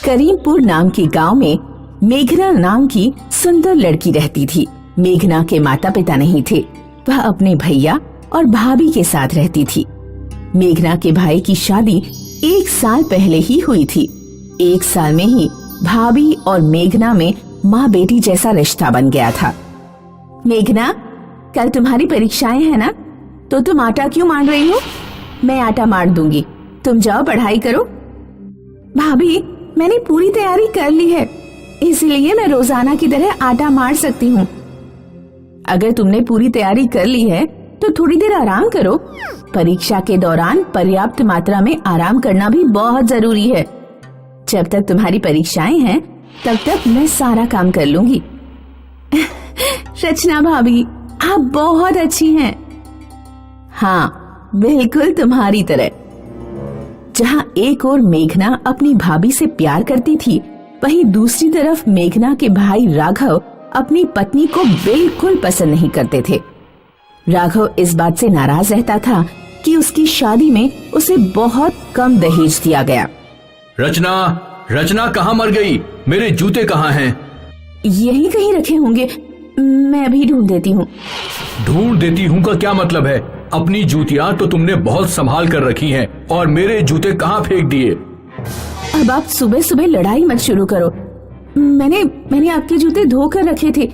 करीमपुर नाम के गांव में मेघना नाम की सुंदर लड़की रहती थी। मेघना के माता पिता नहीं थे, वह अपने भैया और भाभी के साथ रहती थी। मेघना के भाई की शादी 1 साल पहले ही हुई थी। 1 साल में ही भाभी और मेघना में माँ बेटी जैसा रिश्ता बन गया था। मेघना, कल तुम्हारी परीक्षाएं हैं ना, तो तुम आटा क्यों मान रही हो? मैं आटा मार दूंगी, तुम जाओ पढ़ाई करो। भाभी, मैंने पूरी तैयारी कर ली है, इसलिए मैं रोजाना की तरह आटा मार सकती हूँ। अगर तुमने पूरी तैयारी कर ली है तो थोड़ी देर आराम करो। परीक्षा के दौरान पर्याप्त मात्रा में आराम करना भी बहुत जरूरी है। जब तक तुम्हारी परीक्षाएं हैं तब तक मैं सारा काम कर लूंगी। रचना भाभी, आप बहुत अच्छी हैं। हाँ, बिल्कुल तुम्हारी तरह। जहाँ एक ओर मेघना अपनी भाभी से प्यार करती थी, वहीं दूसरी तरफ मेघना के भाई राघव अपनी पत्नी को बिल्कुल पसंद नहीं करते थे। राघव इस बात से नाराज रहता था कि उसकी शादी में उसे बहुत कम दहेज दिया गया। रचना कहाँ मर गई? मेरे जूते कहाँ हैं? यही कहीं रखे होंगे, मैं अभी ढूंढ देती हूँ। ढूंढ देती हूँ का क्या मतलब है? अपनी जूतियाँ तो तुमने बहुत संभाल कर रखी हैं, और मेरे जूते कहाँ फेंक दिए? अब आप सुबह सुबह लड़ाई मत शुरू करो। मैंने आपके जूते धो कर रखे थे,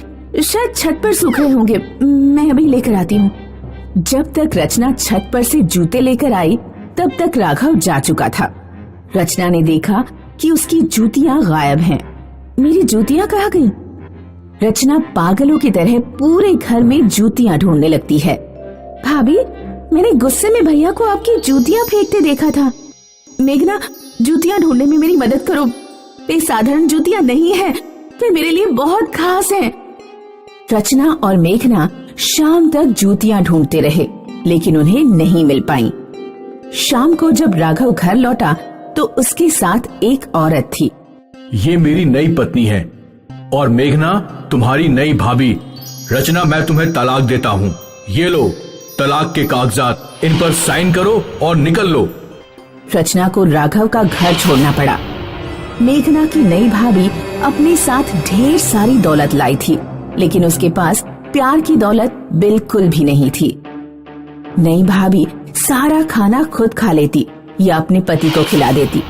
शायद छत पर सूख रहे होंगे, मैं अभी लेकर आती हूँ। जब तक रचना छत पर से जूते लेकर आई तब तक राघव जा चुका था। रचना ने देखा कि उसकी जूतियाँ गायब हैं। मेरी जूतियाँ कहाँ गईं? रचना पागलों की तरह पूरे घर में जूतियाँ ढूंढने लगती है। भाभी, मैंने गुस्से में भैया को आपकी जूतियाँ फेंकते देखा था। मेघना, जूतियाँ ढूंढने में मेरी मदद करो। वे साधारण जूतियाँ नहीं है, वे मेरे लिए बहुत खास हैं। रचना और मेघना शाम तक जूतियाँ ढूंढते रहे, लेकिन उन्हें नहीं मिल पाई। शाम को जब राघव घर लौटा तो उसके साथ एक औरत थी। ये मेरी नई पत्नी है, और मेघना तुम्हारी नई भाभी। रचना, मैं तुम्हें तलाक देता हूँ। ये लो तलाक के कागजात, इन पर साइन करो और निकल लो। रचना को राघव का घर छोड़ना पड़ा। मेघना की नई भाभी अपने साथ ढेर सारी दौलत लाई थी, लेकिन उसके पास प्यार की दौलत बिल्कुल भी नहीं थी। नई भाभी सारा खाना खुद खा लेती या अपने पति को खिला देती,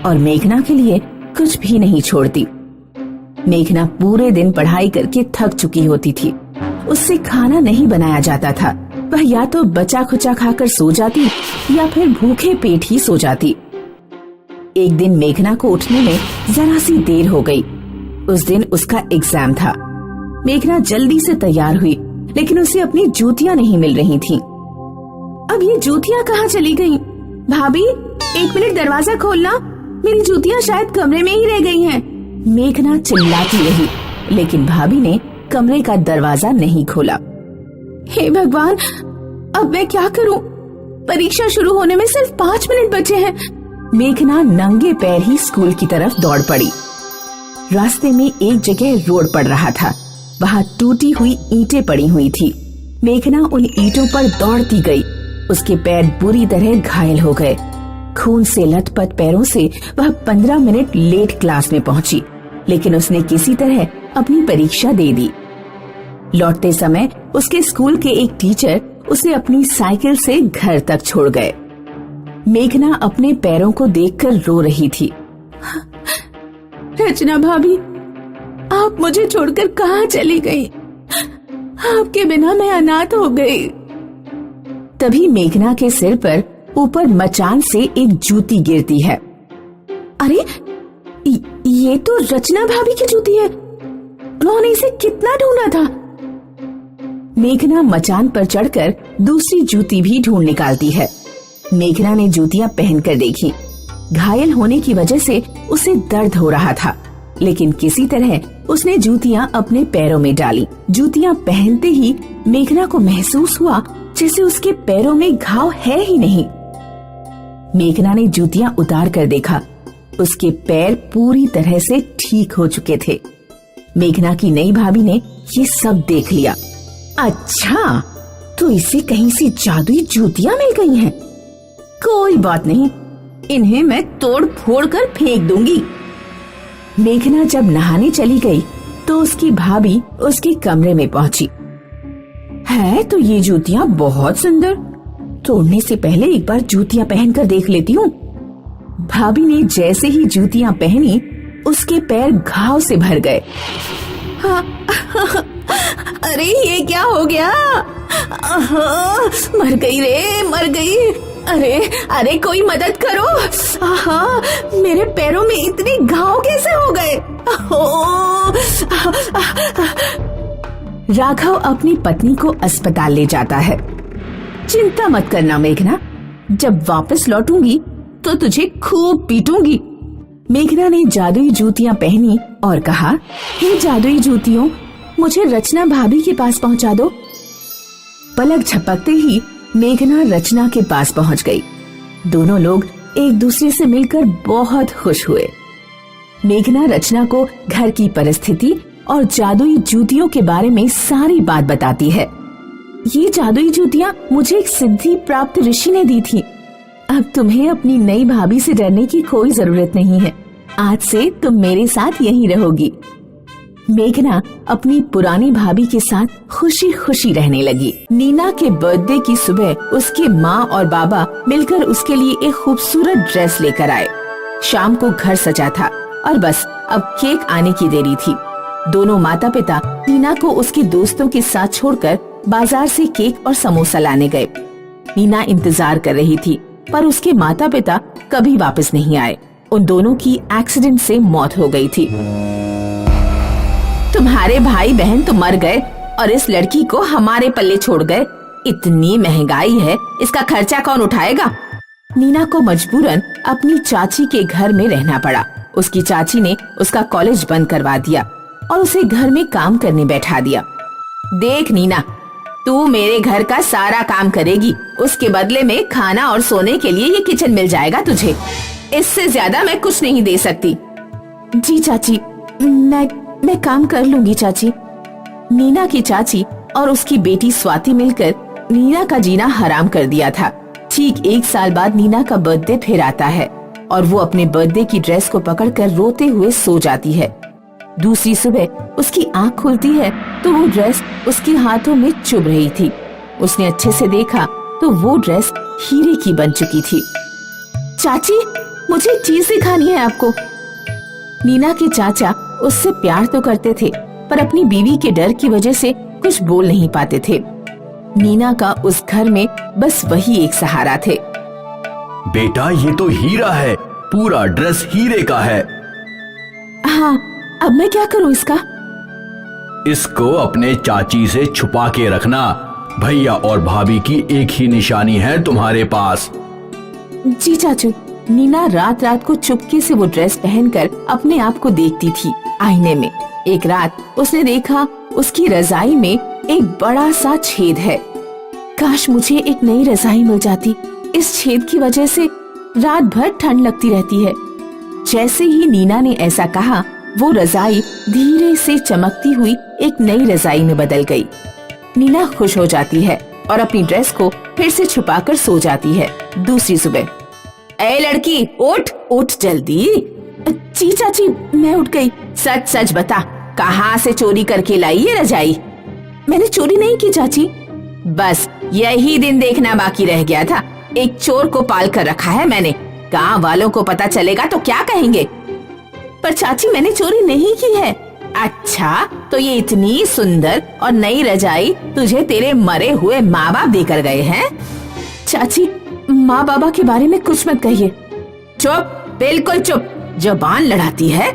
और मेघना के लिए कुछ भी नहीं छोड़ती। मेघना पूरे दिन पढ़ाई करके थक चुकी होती थी। उससे खाना नहीं बनाया जाता था। वह या तो बचा खुचा खाकर सो जाती या फिर भूखे पेट ही सो जाती। एक दिन मेघना को उठने में जरा सी देर हो गई। उस दिन उसका एग्जाम था। मेघना जल्दी से तैयार हुई, लेकिन उसे अपनी जूतियाँ नहीं मिल रही थीं। अब ये जूतियाँ कहाँ चली गईं? भाभी, 1 मिनट दरवाजा खोलना, मेरी जूतियाँ शायद कमरे में ही रह गई हैं। मेघना चिल्लाती रही, लेकिन भाभी ने कमरे का दरवाजा नहीं खोला। हे भगवान, अब मैं क्या करूं? परीक्षा शुरू होने में सिर्फ 5 मिनट बचे हैं। मेघना नंगे पैर ही स्कूल की तरफ दौड़ पड़ी। रास्ते में एक जगह रोड पड़ रहा था, वहाँ टूटी हुई ईंटें पड़ी हुई थी। मेघना उन ईंटों पर दौड़ती गई। उसके पैर बुरी तरह घायल हो गए। खून से लथपथ पैरों से वह 15 मिनट लेट क्लास में पहुंची, लेकिन उसने किसी तरह अपनी परीक्षा दे दी। लौटते समय उसके स्कूल के एक टीचर उसे अपनी साइकिल से घर तक छोड़ गए। मेघना अपने पैरों को देखकर रो रही थी। रचना भाभी, आप मुझे छोड़कर कहाँ चली गई? आपके बिना मैं अनाथ हो गई। तभी मेघना के सिर पर ऊपर मचान से एक जूती गिरती है। अरे, ये तो रचना भाभी की जूती है। उन्होंने इसे कितना ढूंढा था। मेघना मचान पर चढ़कर दूसरी जूती भी ढूंढ निकालती है। मेघना ने जूतियां पहनकर देखी। घायल होने की वजह से उसे दर्द हो रहा था, लेकिन किसी तरह उसने जूतियां अपने पैरों में डाली। जूतियां पहनते ही मेघना को महसूस हुआ जैसे उसके पैरों में घाव है ही नहीं। मेघना ने जूतियां उतार कर देखा। उसके पैर पूरी तरह से ठीक हो चुके थे। मेघना की नई भाभी ने ये सब देख लिया। अच्छा, तो इसे कहीं से जादुई जूतियां मिल गई हैं। कोई बात नहीं, इन्हें मैं तोड़ फोड़ कर फेंक दूंगी। मेघना जब नहाने चली गई तो उसकी भाभी उसके कमरे में पहुंची। है तो ये जूतियां बहुत सुंदर, तोड़ने से पहले एक बार जूतियां पहनकर देख लेती हूँ। भाभी ने जैसे ही जूतियां पहनी उसके पैर घाव से भर गए। हाँ, अरे ये क्या हो गया? मर गई रे, मर गई। अरे अरे कोई मदद करो। मेरे पैरों में इतने घाव कैसे हो गए? राघव अपनी पत्नी को अस्पताल ले जाता है। चिंता मत करना मेघना, जब वापस लौटूंगी तो तुझे खूब पीटूंगी। मेघना ने जादुई जूतियां पहनी और कहा, हे जादुई जूतियों, मुझे रचना भाभी के पास पहुंचा दो। पलक झपकते ही मेघना रचना के पास पहुंच गई। दोनों लोग एक दूसरे से मिलकर बहुत खुश हुए। मेघना रचना को घर की परिस्थिति और जादुई जूतियों के बारे में सारी बात बताती है। ये जादुई जूतियां मुझे एक सिद्धि प्राप्त ऋषि ने दी थी। अब तुम्हें अपनी नई भाभी से डरने की कोई जरूरत नहीं है। आज से तुम मेरे साथ यहीं रहोगी। मेघना अपनी पुरानी भाभी के साथ खुशी खुशी रहने लगी। नीना के बर्थडे की सुबह उसके माँ और बाबा मिलकर उसके लिए एक खूबसूरत ड्रेस लेकर आए। शाम को घर सजा था और बस अब केक आने की देरी थी। दोनों माता पिता नीना को उसके दोस्तों के साथ छोड़कर बाजार से केक और समोसा लाने गए। नीना इंतजार कर रही थी पर उसके माता पिता कभी वापस नहीं आए। उन दोनों की एक्सीडेंट से मौत हो गई थी। तुम्हारे भाई बहन तो मर गए और इस लड़की को हमारे पल्ले छोड़ गए। इतनी महंगाई है, इसका खर्चा कौन उठाएगा? नीना को मजबूरन अपनी चाची के घर में रहना पड़ा। उसकी चाची ने उसका कॉलेज बंद करवा दिया और उसे घर में काम करने बैठा दिया। देख नीना, तू मेरे घर का सारा काम करेगी, उसके बदले में खाना और सोने के लिए ये किचन मिल जाएगा तुझे। इससे ज्यादा मैं कुछ नहीं दे सकती। जी चाची, मैं काम कर लूंगी चाची। नीना की चाची और उसकी बेटी स्वाति मिलकर नीना का जीना हराम कर दिया था। ठीक 1 साल बाद नीना का बर्थडे फिर आता है और वो अपने बर्थडे की ड्रेस को पकड़कर रोते हुए सो जाती है। दूसरी सुबह उसकी आंख खुलती है तो वो ड्रेस उसके हाथों में चुभ रही थी। उसने अच्छे से देखा तो वो ड्रेस हीरे की बन चुकी थी। चाची, मुझे एक चीज सिखानी है आपको। नीना के चाचा उससे प्यार तो करते थे पर अपनी बीवी के डर की वजह से कुछ बोल नहीं पाते थे। नीना का उस घर में बस वही एक सहारा थे। बेटा, ये तो हीरा है, पूरा ड्रेस हीरे का है। हाँ, अब मैं क्या करूं इसका? इसको अपने चाची से छुपा के रखना। भैया और भाभी की एक ही निशानी है तुम्हारे पास। जी चाचू। नीना रात रात को चुपके से वो ड्रेस पहनकर अपने आप को देखती थी आईने में। एक रात उसने देखा उसकी रजाई में एक बड़ा सा छेद है। काश मुझे एक नई रजाई मिल जाती। इस छेद की वजह से रात भर ठंड लगती रहती है। जैसे ही नीना ने ऐसा कहा, वो रजाई धीरे से चमकती हुई एक नई रजाई में बदल गई। नीना खुश हो जाती है और अपनी ड्रेस को फिर से छुपाकर सो जाती है। दूसरी सुबह, ए लड़की, उठ उठ जल्दी। जी चाची, मैं उठ गई। सच सच बता, कहाँ से चोरी करके लाई ये रजाई? मैंने चोरी नहीं की चाची। बस यही दिन देखना बाकी रह गया था। एक चोर को पाल कर रखा है मैंने। गांव वालों को पता चलेगा तो क्या कहेंगे? पर चाची, मैंने चोरी नहीं की है। अच्छा, तो ये इतनी सुंदर और नई रजाई तुझे तेरे मरे हुए माँ बाप देकर गए हैं? चाची, माँ बाबा के बारे में कुछ मत कहिए। चुप, बिल्कुल चुप। जुबान लड़ाती है।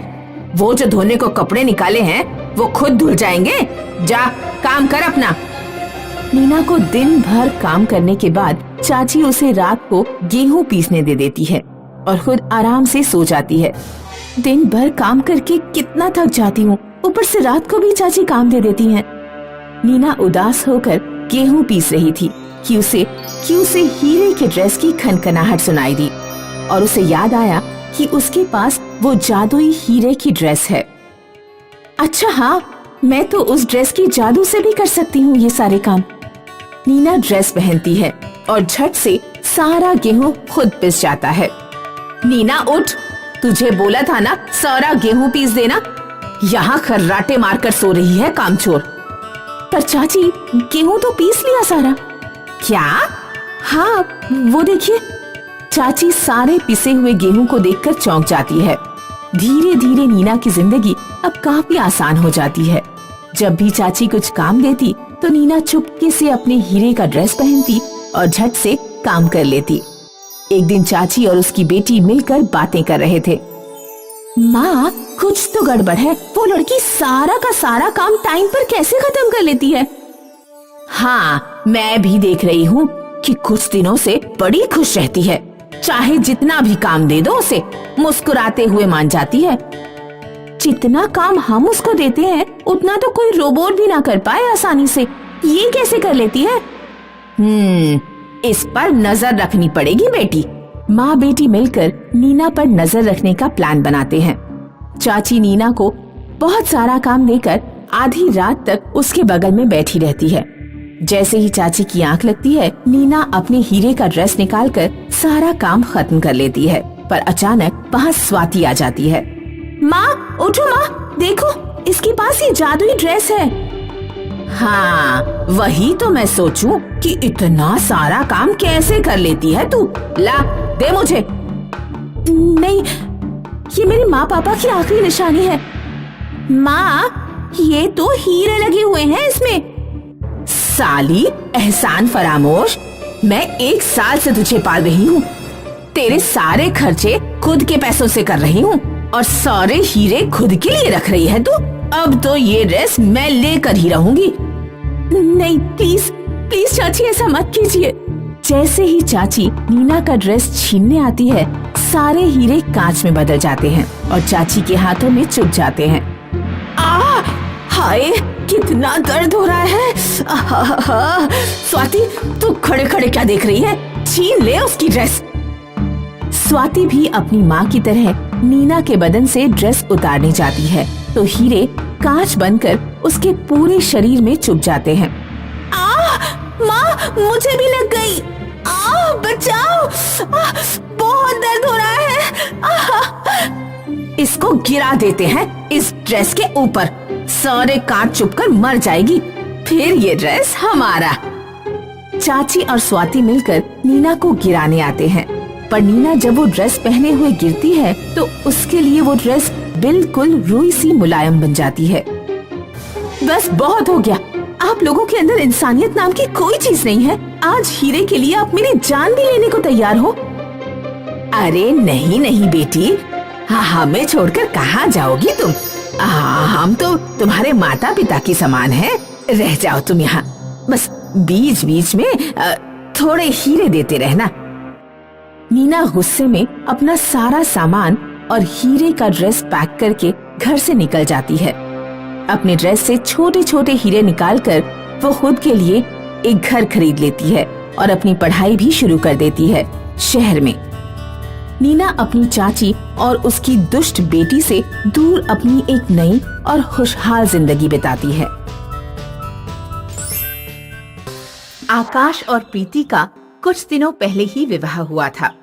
वो जो धोने को कपड़े निकाले हैं वो खुद धुल जाएंगे। जा काम कर अपना। नीना को दिन भर काम करने के बाद चाची उसे रात को गेहूं पीसने दे देती है और खुद आराम से सो जाती है। दिन भर काम करके कितना थक जाती हूँ, ऊपर से रात को भी चाची काम दे देती हैं। नीना उदास होकर गेहूं पीस रही थी कि उसे हीरे के ड्रेस की खनखनाहट सुनाई दी और उसे याद आया कि उसके पास वो जादुई हीरे की ड्रेस है। अच्छा हाँ, मैं तो उस ड्रेस की जादू से भी कर सकती हूँ ये सारे काम। नीना ड्रेस पहनती है और झट से सारा गेहूं खुद पिस जाता है। नीना उठ, तुझे बोला था ना सारा गेहूं पीस देना। यहाँ खर्राटे मारकर सो रही है कामचोर। पर चाची, गेहूं तो पीस लिया सारा। क्या? हाँ, वो देखिए। चाची सारे पिसे हुए गेहूं को देखकर चौंक जाती है। धीरे धीरे नीना की जिंदगी अब काफी आसान हो जाती है। जब भी चाची कुछ काम देती तो नीना चुपके से अपने हीरे का ड्रेस पहनती और झट से काम कर लेती। एक दिन चाची और उसकी बेटी मिलकर बातें कर रहे थे। माँ, कुछ तो गड़बड़ है। वो लड़की सारा का सारा काम टाइम पर कैसे खत्म कर लेती है? हाँ, मैं भी देख रही हूँ कि कुछ दिनों से बड़ी खुश रहती है। चाहे जितना भी काम दे दो उसे, मुस्कुराते हुए मान जाती है। जितना काम हम उसको देते हैं उतना तो कोई रोबोट भी ना कर पाए आसानी से। ये कैसे कर लेती है? इस पर नजर रखनी पड़ेगी बेटी। माँ बेटी मिलकर नीना पर नजर रखने का प्लान बनाते हैं। चाची नीना को बहुत सारा काम देकर आधी रात तक उसके बगल में बैठी रहती है। जैसे ही चाची की आंख लगती है, नीना अपने हीरे का ड्रेस निकालकर सारा काम खत्म कर लेती है। पर अचानक वहाँ स्वाति आ जाती है। माँ, उठो माँ, देखो इसके पास ये जादुई ड्रेस है। हाँ, वही तो मैं सोचूं कि इतना सारा काम कैसे कर लेती है तू। ला, दे मुझे। नहीं, ये मेरे माँ पापा की आखिरी निशानी है। माँ, ये तो हीरे लगे हुए हैं इसमें। साली एहसान फरामोश, मैं 1 साल से तुझे पाल रही हूँ। तेरे सारे खर्चे खुद के पैसों से कर रही हूँ और सारे हीरे खुद के लिए रख रही है तू। अब तो ये ड्रेस मैं लेकर ही रहूंगी। नहीं, प्लीज प्लीज चाची, ऐसा मत कीजिए। जैसे ही चाची नीना का ड्रेस छीनने आती है, सारे हीरे कांच में बदल जाते हैं और चाची के हाथों में चुभ जाते हैं। हाय, कितना दर्द हो रहा है। स्वाति, तू खड़े खड़े क्या देख रही है? छीन ले उसकी ड्रेस। स्वाति भी अपनी माँ की तरह नीना के बदन से ड्रेस उतारने जाती है तो हीरे कांच बनकर उसके पूरे शरीर में चुभ जाते हैं। माँ, मुझे भी लग गई। बचाओ, बहुत दर्द हो रहा है। इसको गिरा देते हैं इस ड्रेस के ऊपर। सारे कांच चुभकर मर जाएगी, फिर ये ड्रेस हमारा। चाची और स्वाति मिलकर नीना को गिराने आते हैं, पर नीना जब वो ड्रेस पहने हुए गिरती है तो उसके लिए वो ड्रेस बिल्कुल रुई सी मुलायम बन जाती है। बस बहुत हो गया। आप लोगों के अंदर इंसानियत नाम की कोई चीज नहीं है। आज हीरे के लिए आप मेरी जान भी लेने को तैयार हो। अरे नहीं नहीं बेटी, हमें छोड़कर कहाँ जाओगी तुम? हम तो तुम्हारे माता पिता की समान हैं। रह जाओ तुम यहाँ, बस बीच बीच में थोड़े हीरे देते रहना। नीना गुस्से में अपना सारा सामान और हीरे का ड्रेस पैक करके घर से निकल जाती है। अपने ड्रेस से छोटे छोटे हीरे निकालकर वो खुद के लिए एक घर खरीद लेती है और अपनी पढ़ाई भी शुरू कर देती है शहर में। नीना अपनी चाची और उसकी दुष्ट बेटी से दूर अपनी एक नई और खुशहाल जिंदगी बिताती है। आकाश और प्रीति का कुछ दिनों पहले ही विवाह हुआ था।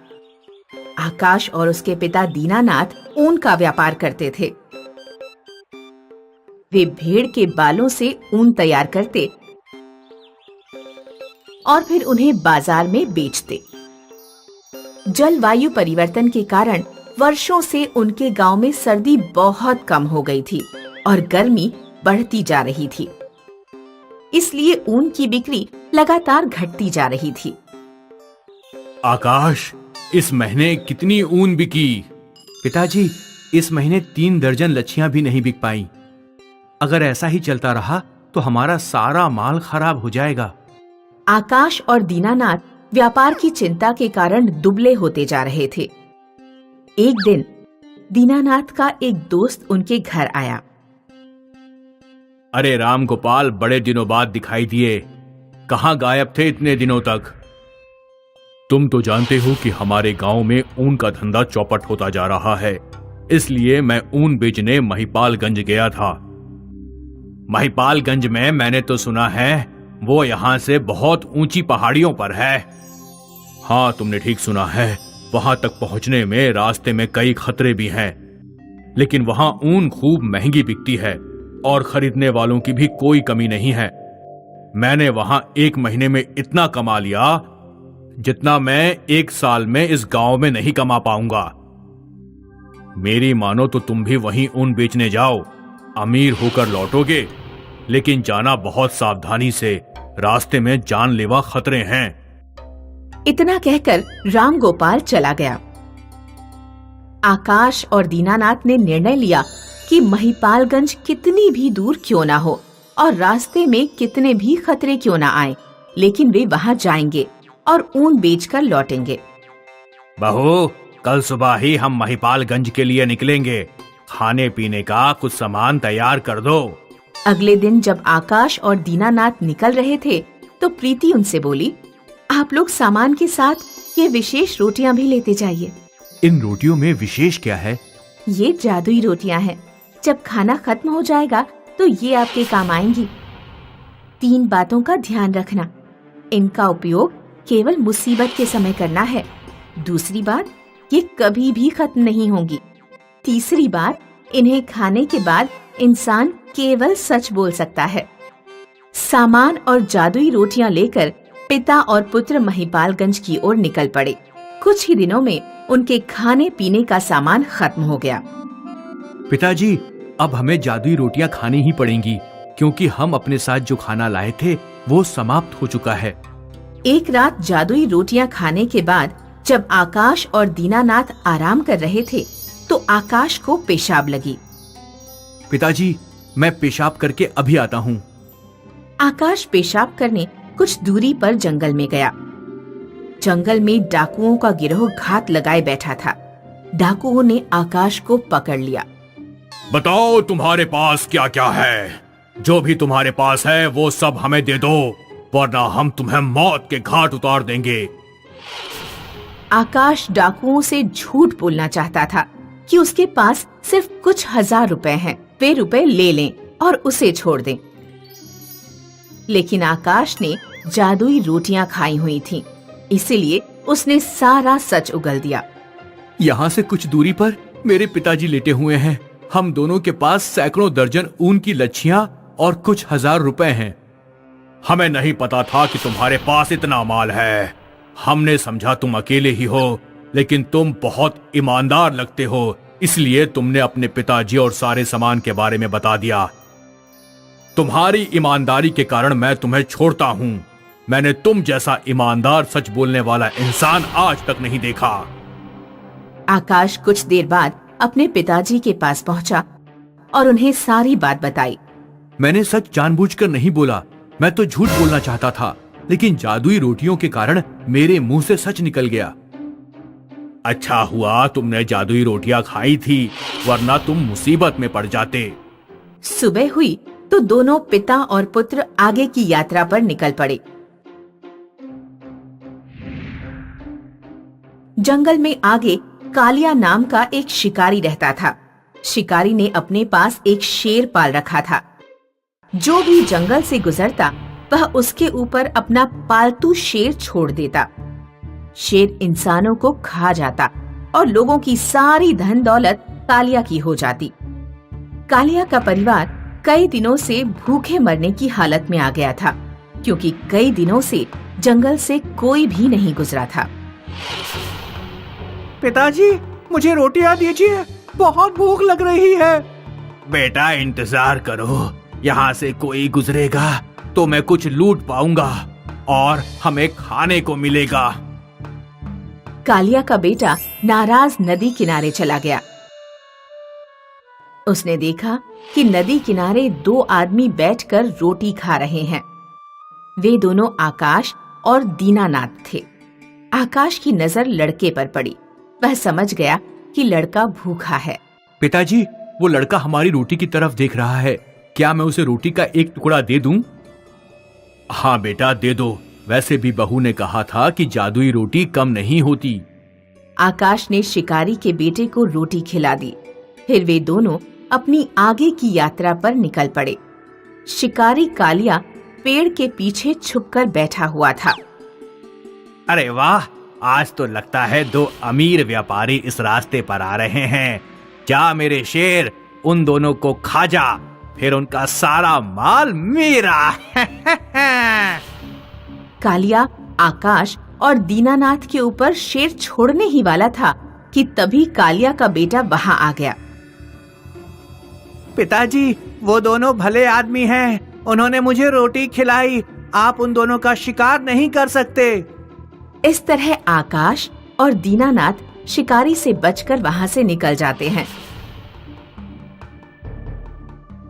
आकाश और उसके पिता दीनानाथ ऊन का व्यापार करते थे। वे भेड़ के बालों से ऊन तैयार करते और फिर उन्हें बाजार में बेचते। जलवायु परिवर्तन के कारण वर्षों से उनके गांव में सर्दी बहुत कम हो गई थी और गर्मी बढ़ती जा रही थी। इसलिए ऊन की बिक्री लगातार घटती जा रही थी। आकाश, इस महीने कितनी ऊन बिकी? पिताजी, इस महीने 3 दर्जन लच्छियां भी नहीं बिक पाई। अगर ऐसा ही चलता रहा तो हमारा सारा माल खराब हो जाएगा। आकाश और दीनानाथ व्यापार की चिंता के कारण दुबले होते जा रहे थे। एक दिन दीनानाथ का एक दोस्त उनके घर आया। अरे राम गोपाल, बड़े दिनों बाद दिखाई दिए। कहाँ गायब थे इतने दिनों तक? तुम तो जानते हो कि हमारे गांव में ऊन का धंधा चौपट होता जा रहा है, इसलिए मैं ऊन बेचने महिपालगंज गया था। महिपालगंज में मैंने तो सुना है वो यहाँ से बहुत ऊंची पहाड़ियों पर है। हाँ, तुमने ठीक सुना है, वहां तक पहुंचने में रास्ते में कई खतरे भी हैं, लेकिन वहां ऊन खूब महंगी बिकती है और खरीदने वालों की भी कोई कमी नहीं है। मैंने वहां 1 महीने में इतना कमा लिया जितना मैं 1 साल में इस गांव में नहीं कमा पाऊंगा। मेरी मानो तो तुम भी वहीं ऊन बेचने जाओ, अमीर होकर लौटोगे, लेकिन जाना बहुत सावधानी से, रास्ते में जानलेवा खतरे हैं। इतना कहकर राम गोपाल चला गया। आकाश और दीनानाथ ने निर्णय लिया कि महिपालगंज कितनी भी दूर क्यों ना हो और रास्ते में कितने भी खतरे क्यों ना आए, लेकिन वे वहां जाएंगे और ऊन बेचकर लौटेंगे। बहू, कल सुबह ही हम महिपालगंज के लिए निकलेंगे। खाने पीने का कुछ सामान तैयार कर दो। अगले दिन जब आकाश और दीनानाथ निकल रहे थे तो प्रीति उनसे बोली, आप लोग सामान के साथ ये विशेष रोटियां भी लेते जाइए। इन रोटियों में विशेष क्या है? ये जादुई रोटियां हैं। जब खाना खत्म हो जाएगा तो ये आपके काम आएंगी। 3 बातों का ध्यान रखना। इनका उपयोग केवल मुसीबत के समय करना है। दूसरी बात, ये कभी भी खत्म नहीं होंगी। तीसरी बात, इन्हें खाने के बाद इंसान केवल सच बोल सकता है। सामान और जादुई रोटियां लेकर पिता और पुत्र महिपालगंज की ओर निकल पड़े। कुछ ही दिनों में उनके खाने पीने का सामान खत्म हो गया। पिताजी, अब हमें जादुई रोटियां खानी ही पड़ेंगी, क्योंकि हम अपने साथ जो खाना लाए थे वो समाप्त हो चुका है। एक रात जादुई रोटियां खाने के बाद जब आकाश और दीनानाथ आराम कर रहे थे तो आकाश को पेशाब लगी। पिताजी, मैं पेशाब करके अभी आता हूँ। आकाश पेशाब करने कुछ दूरी पर जंगल में गया। जंगल में डाकुओं का गिरोह घात लगाए बैठा था। डाकुओं ने आकाश को पकड़ लिया। बताओ तुम्हारे पास क्या क्या है? जो भी तुम्हारे पास है वो सब हमें दे दो, वरना हम तुम्हें मौत के घाट उतार देंगे। आकाश डाकुओं से झूठ बोलना चाहता था कि उसके पास सिर्फ कुछ 1000 रुपए हैं, वे रुपए ले लें और उसे छोड़ दें। लेकिन आकाश ने जादुई रोटियां खाई हुई थीं, इसीलिए उसने सारा सच उगल दिया। यहाँ से कुछ दूरी पर मेरे पिताजी लेटे हुए हैं। हम दोनों के पास सैकड़ों दर्जन ऊन की लच्छियां और कुछ 1000 रुपए हैं। हमें नहीं पता था कि तुम्हारे पास इतना माल है। हमने समझा तुम अकेले ही हो, लेकिन तुम बहुत ईमानदार लगते हो, इसलिए तुमने अपने पिताजी और सारे सामान के बारे में बता दिया। तुम्हारी ईमानदारी के कारण मैं तुम्हें छोड़ता हूँ। मैंने तुम जैसा ईमानदार सच बोलने वाला इंसान आज तक नहीं देखा। आकाश कुछ देर बाद अपने पिताजी के पास पहुंचा और उन्हें सारी बात बताई। मैंने सच जानबूझकर नहीं बोला, मैं तो झूठ बोलना चाहता था, लेकिन जादुई रोटियों के कारण मेरे मुंह से सच निकल गया। अच्छा हुआ तुमने जादुई रोटियां खाई थी, वरना तुम मुसीबत में पड़ जाते। सुबह हुई तो दोनों पिता और पुत्र आगे की यात्रा पर निकल पड़े। जंगल में आगे कालिया नाम का एक शिकारी रहता था। शिकारी ने अपने पास एक शेर पाल रखा था। जो भी जंगल से गुजरता वह उसके ऊपर अपना पालतू शेर छोड़ देता। शेर इंसानों को खा जाता और लोगों की सारी धन दौलत कालिया की हो जाती। कालिया का परिवार कई दिनों से भूखे मरने की हालत में आ गया था, क्योंकि कई दिनों से जंगल से कोई भी नहीं गुजरा था। पिताजी, मुझे रोटियां दीजिए, बहुत भूख लग रही है। बेटा इंतजार करो, यहाँ से कोई गुजरेगा तो मैं कुछ लूट पाऊंगा और हमें खाने को मिलेगा। कालिया का बेटा नाराज नदी किनारे चला गया। उसने देखा कि नदी किनारे 2 आदमी बैठकर रोटी खा रहे हैं। वे दोनों आकाश और दीनानाथ थे। आकाश की नजर लड़के पर पड़ी। वह समझ गया कि लड़का भूखा है। पिताजी, वो लड़का हमारी रोटी की तरफ देख रहा है। क्या मैं उसे रोटी का एक टुकड़ा दे दूं? हाँ बेटा, दे दो। वैसे भी बहू ने कहा था कि जादुई रोटी कम नहीं होती। आकाश ने शिकारी के बेटे को रोटी खिला दी। फिर वे दोनों अपनी आगे की यात्रा पर निकल पड़े। शिकारी कालिया पेड़ के पीछे छुपकर बैठा हुआ था। अरे वाह, आज तो लगता है दो अमीर व्यापारी इस रास्ते पर आ रहे हैं। जा मेरे शेर, उन दोनों को खा जा, फिर उनका सारा माल मेरा। कालिया आकाश और दीनानाथ के ऊपर शेर छोड़ने ही वाला था कि तभी कालिया का बेटा वहां आ गया। पिताजी, वो दोनों भले आदमी हैं, उन्होंने मुझे रोटी खिलाई, आप उन दोनों का शिकार नहीं कर सकते। इस तरह आकाश और दीनानाथ शिकारी से बचकर वहां से निकल जाते हैं।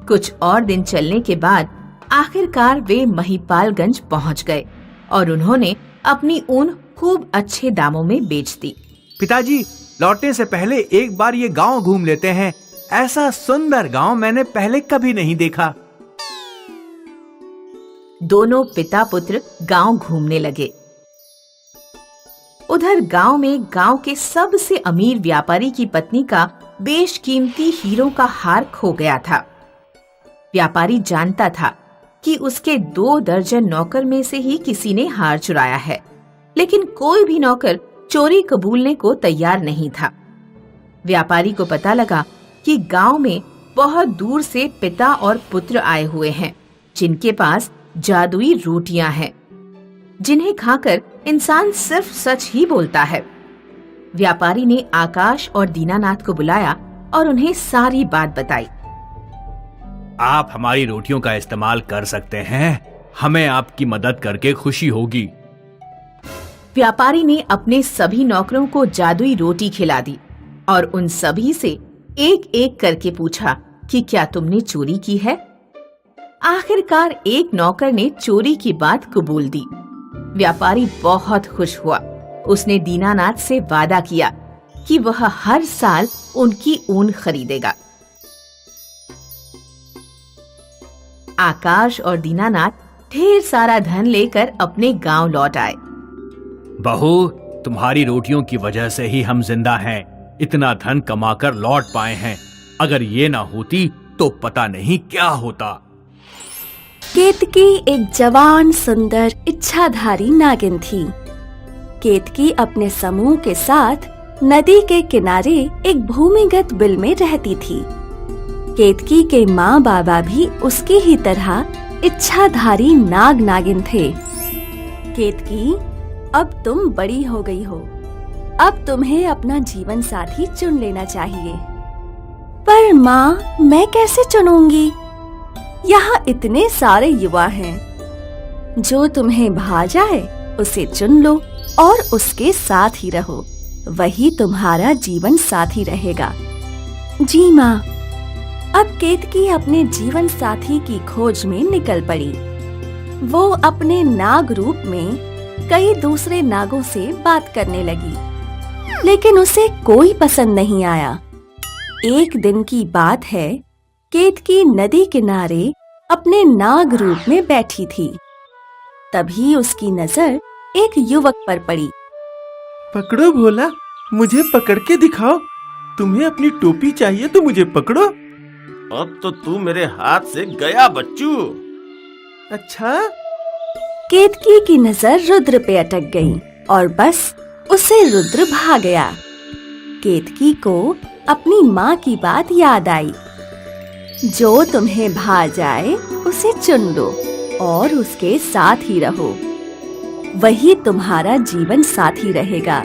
कुछ और दिन चलने के बाद आखिरकार वे महिपालगंज पहुंच गए और उन्होंने अपनी ऊन खूब अच्छे दामों में बेच दी। पिताजी, लौटने से पहले एक बार ये गांव घूम लेते हैं। ऐसा सुंदर गांव मैंने पहले कभी नहीं देखा। दोनों पिता पुत्र गांव घूमने लगे। उधर गांव में गांव के सबसे अमीर व्यापारी की पत्नी का बेशकीमती हीरों का हार खो गया था। व्यापारी जानता था कि उसके 2 दर्जन नौकर में से ही किसी ने हार चुराया है, लेकिन कोई भी नौकर चोरी कबूलने को तैयार नहीं था। व्यापारी को पता लगा कि गांव में बहुत दूर से पिता और पुत्र आए हुए हैं, जिनके पास जादुई रोटियां हैं, जिन्हें खाकर इंसान सिर्फ सच ही बोलता है। व्यापारी ने आकाश और दीनानाथ को बुलाया और उन्हें सारी बात बताई। आप हमारी रोटियों का इस्तेमाल कर सकते हैं, हमें आपकी मदद करके खुशी होगी। व्यापारी ने अपने सभी नौकरों को जादुई रोटी खिला दी और उन सभी से एक एक करके पूछा कि क्या तुमने चोरी की है। आखिरकार एक नौकर ने चोरी की बात कबूल दी। व्यापारी बहुत खुश हुआ। उसने दीनानाथ से वादा किया कि वह हर साल उनकी ऊन खरीदेगा। आकाश और दीनानाथ ढेर सारा धन लेकर अपने गांव लौट आए। बहू, तुम्हारी रोटियों की वजह से ही हम जिंदा हैं, इतना धन कमाकर लौट पाए हैं। अगर ये ना होती तो पता नहीं क्या होता। केतकी एक जवान सुंदर इच्छाधारी नागिन थी। केतकी अपने समूह के साथ नदी के किनारे एक भूमिगत बिल में रहती थी। केतकी के माँ बाबा भी उसकी ही तरह इच्छाधारी नाग नागिन थे। केतकी, अब तुम बड़ी हो गई हो, अब तुम्हें अपना जीवन साथी चुन लेना चाहिए। पर माँ, मैं कैसे चुनूंगी? यहाँ इतने सारे युवा हैं। जो तुम्हें भा जाए उसे चुन लो और उसके साथ ही रहो, वही तुम्हारा जीवन साथी रहेगा। जी माँ। अब केतकी अपने जीवन साथी की खोज में निकल पड़ी। वो अपने नाग रूप में कई दूसरे नागों से बात करने लगी, लेकिन उसे कोई पसंद नहीं आया। एक दिन की बात है, केतकी नदी किनारे अपने नाग रूप में बैठी थी। तभी उसकी नजर एक युवक पर पड़ी। पकड़ो भोला, मुझे पकड़ के दिखाओ। तुम्हें अपनी टोपी चाहिए तो मुझे पकड़ो। अब तो तू मेरे हाथ से गया बच्चू। अच्छा। केतकी की नजर रुद्र पे अटक गई और बस उसे रुद्र भा गया। केतकी को अपनी माँ की बात याद आई। जो तुम्हें भा जाए उसे चुन लो और उसके साथ ही रहो, वही तुम्हारा जीवन साथी रहेगा।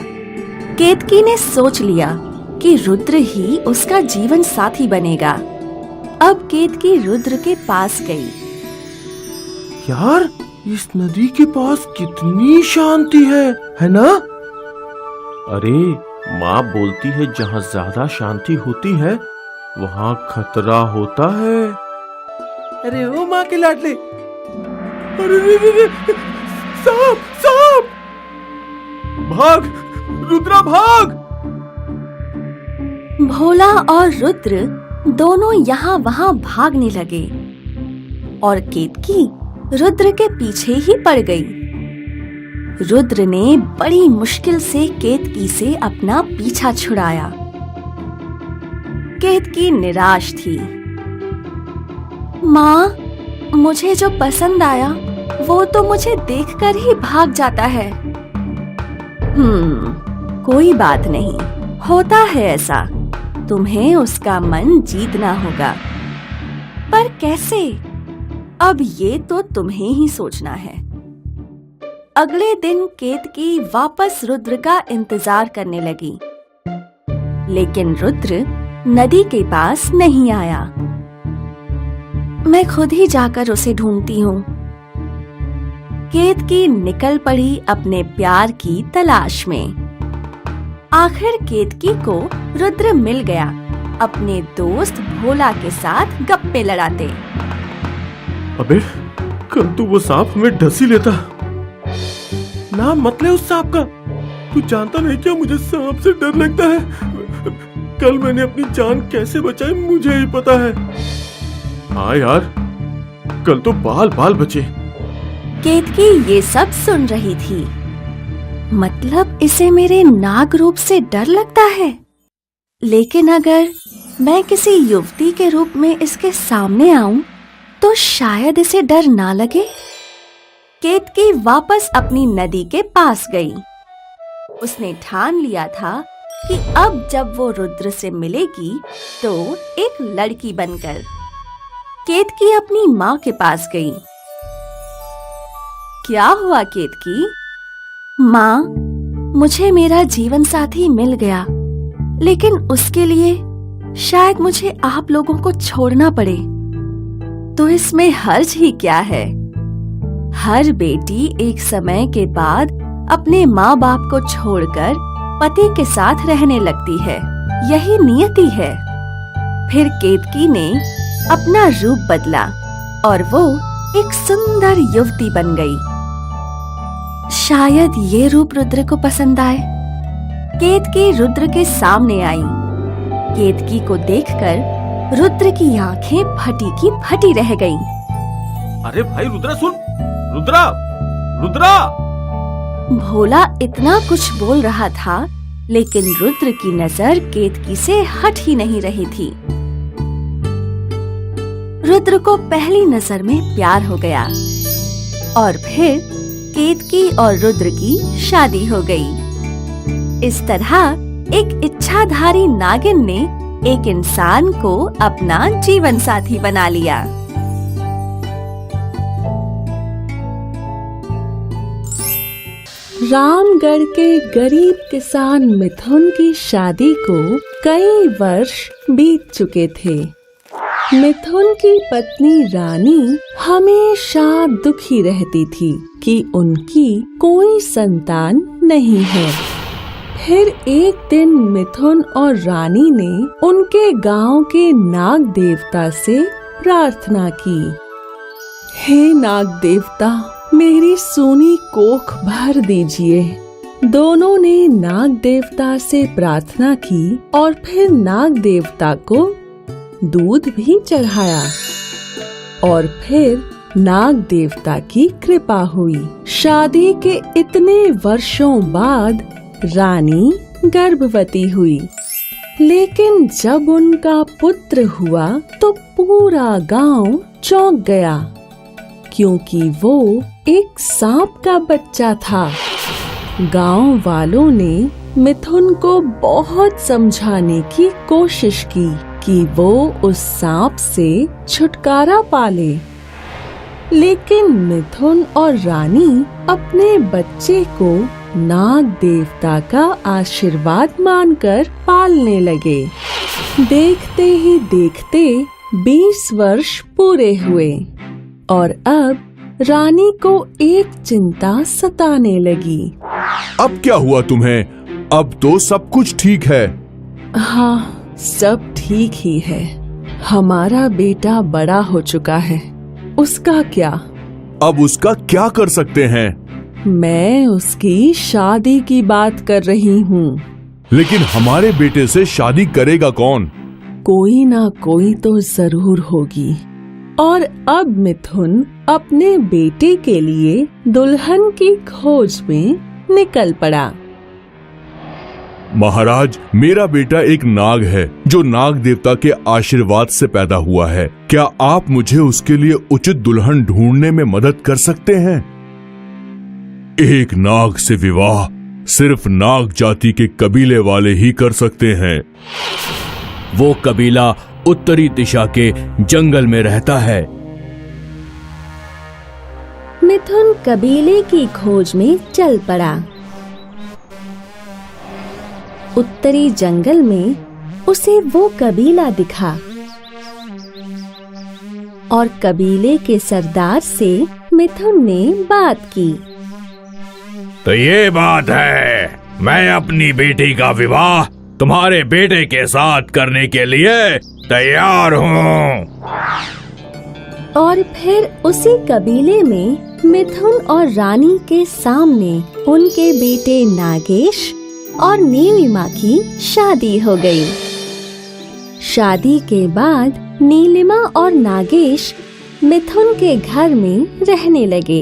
केतकी ने सोच लिया कि रुद्र ही उसका जीवन साथी बनेगा। अब केतकी रुद्र के पास गई। यार, इस नदी के पास कितनी शांति है ना? अरे, माँ बोलती है जहाँ ज्यादा शांति होती है वहाँ खतरा होता है। अरे ओ माँ के लाडले, अरे रे रे रे, सांप सांप, भाग रुद्रा भाग। भोला और रुद्र दोनों यहाँ वहाँ भागने लगे और केतकी रुद्र के पीछे ही पड़ गई। रुद्र ने बड़ी मुश्किल से केतकी से अपना पीछा छुड़ाया। केतकी निराश थी। माँ, मुझे जो पसंद आया वो तो मुझे देखकर ही भाग जाता है। कोई बात नहीं, होता है ऐसा। तुम्हें उसका मन जीतना होगा, पर कैसे? अब ये तो तुम्हें ही सोचना है। अगले दिन केतकी वापस रुद्र का इंतजार करने लगी, लेकिन रुद्र नदी के पास नहीं आया। मैं खुद ही जाकर उसे ढूंढती हूँ। केतकी निकल पड़ी अपने प्यार की तलाश में। आखिर केतकी को रुद्र मिल गया, अपने दोस्त भोला के साथ गप्पे लड़ाते। अबे, कल तो वो सांप हमें ढसी लेता। नाम मत ले उस सांप का। तू जानता नहीं क्या, मुझे सांप से डर लगता है। कल मैंने अपनी जान कैसे बचाई मुझे ही पता है। हाँ यार, कल तो बाल बाल बचे। केतकी ये सब सुन रही थी। मतलब इसे मेरे नाग रूप से डर लगता है, लेकिन अगर मैं किसी युवती के रूप में इसके सामने आऊं तो शायद इसे डर ना लगे। केतकी वापस अपनी नदी के पास गई। उसने ठान लिया था कि अब जब वो रुद्र से मिलेगी तो एक लड़की बनकर। केतकी अपनी माँ के पास गई। क्या हुआ केतकी? माँ, मुझे मेरा जीवन साथी मिल गया, लेकिन उसके लिए शायद मुझे आप लोगों को छोड़ना पड़े। तो इसमें हर्ज ही क्या है? हर बेटी एक समय के बाद अपने माँ बाप को छोड़कर पति के साथ रहने लगती है, यही नियति है। फिर केतकी ने अपना रूप बदला और वो एक सुंदर युवती बन गई। शायद ये रूप रुद्र को पसंद आए। केतकी रुद्र के सामने आई। केतकी को देखकर रुद्र की आंखें फटी की फटी रह गईं। अरे भाई रुद्रा, सुन। रुद्रा, रुद्रा! भोला इतना कुछ बोल रहा था, लेकिन रुद्र की नजर केतकी से हट ही नहीं रही थी। रुद्र को पहली नजर में प्यार हो गया और फिर केतकी और रुद्र की शादी हो गई। इस तरह एक इच्छाधारी नागिन ने एक इंसान को अपना जीवन साथी बना लिया। रामगढ़ के गरीब किसान मिथुन की शादी को कई वर्ष बीत चुके थे। मिथुन की पत्नी रानी हमेशा दुखी रहती थी कि उनकी कोई संतान नहीं है। फिर एक दिन मिथुन और रानी ने उनके गांव के नाग देवता से प्रार्थना की। हे नाग देवता, मेरी सूनी कोख भर दीजिए। दोनों ने नाग देवता से प्रार्थना की और फिर नाग देवता को दूध भी चढ़ाया और फिर नाग देवता की कृपा हुई। शादी के इतने वर्षों बाद रानी गर्भवती हुई, लेकिन जब उनका पुत्र हुआ तो पूरा गांव चौंक गया, क्योंकि वो एक सांप का बच्चा था। गांव वालों ने मिथुन को बहुत समझाने की कोशिश की कि वो उस सांप से छुटकारा पाले, लेकिन मिथुन और रानी अपने बच्चे को नाग देवता का आशीर्वाद मानकर पालने लगे। देखते ही देखते 20 वर्ष पूरे हुए और अब रानी को एक चिंता सताने लगी। अब क्या हुआ तुम्हें? अब तो सब कुछ ठीक है। हाँ, सब ठीक ही है। हमारा बेटा बड़ा हो चुका है, उसका क्या? अब उसका क्या कर सकते हैं? मैं उसकी शादी की बात कर रही हूँ। लेकिन हमारे बेटे से शादी करेगा कौन? कोई ना कोई तो जरूर होगी। और अब मिथुन अपने बेटे के लिए दुल्हन की खोज में निकल पड़ा। महाराज, मेरा बेटा एक नाग है जो नाग देवता के आशीर्वाद से पैदा हुआ है। क्या आप मुझे उसके लिए उचित दुल्हन ढूंढने में मदद कर सकते हैं? एक नाग से विवाह सिर्फ नाग जाति के कबीले वाले ही कर सकते हैं। वो कबीला उत्तरी दिशा के जंगल में रहता है। मिथुन कबीले की खोज में चल पड़ा। उत्तरी जंगल में उसे वो कबीला दिखा और कबीले के सरदार से मिथुन ने बात की। तो ये बात है, मैं अपनी बेटी का विवाह तुम्हारे बेटे के साथ करने के लिए तैयार हूँ। और फिर उसी कबीले में मिथुन और रानी के सामने उनके बेटे नागेश और नीलिमा की शादी हो गई। शादी के बाद नीलिमा और नागेश मिथुन के घर में रहने लगे।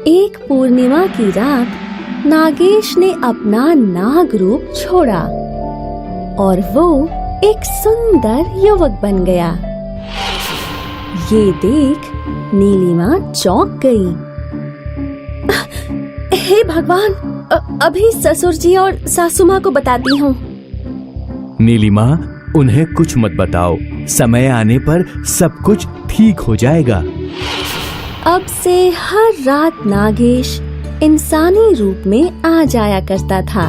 एक पूर्णिमा की रात नागेश ने अपना नाग रूप छोड़ा और वो एक सुंदर युवक बन गया। ये देख नीलिमा चौंक गई। हे भगवान, अभी ससुर जी और सासू माँ को बताती हूँ। नीलिमा, उन्हें कुछ मत बताओ, समय आने पर सब कुछ ठीक हो जाएगा। अब से हर रात नागेश इंसानी रूप में आ जाया करता था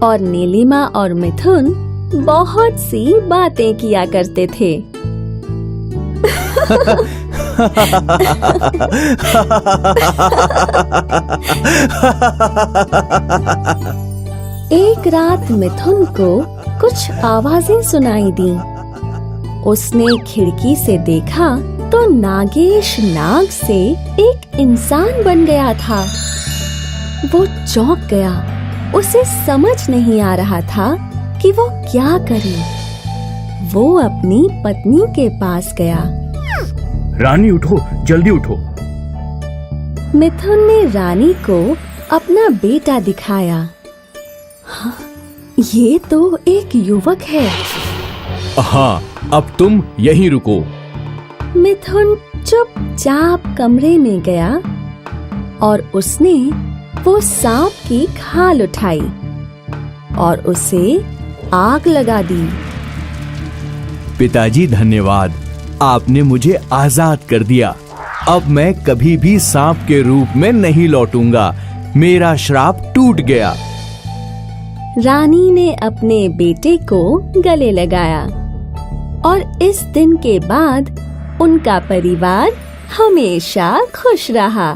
और नीलिमा और मिथुन बहुत सी बातें किया करते थे। एक रात मिथुन को कुछ आवाजें सुनाई दी। उसने खिड़की से देखा तो नागेश नाग से एक इंसान बन गया था। वो चौंक गया। उसे समझ नहीं आ रहा था कि वो क्या करे। वो अपनी पत्नी के पास गया। रानी उठो, जल्दी उठो। मिथुन ने रानी को अपना बेटा दिखाया। हाँ, ये तो एक युवक है। हाँ, अब तुम यहीं रुको। मिथुन चुपचाप कमरे में गया और उसने वो सांप की खाल उठाई और उसे आग लगा दी। पिताजी धन्यवाद, आपने मुझे आजाद कर दिया। अब मैं कभी भी सांप के रूप में नहीं लौटूंगा। मेरा श्राप टूट गया। रानी ने अपने बेटे को गले लगाया और इस दिन के बाद उनका परिवार हमेशा खुश रहा।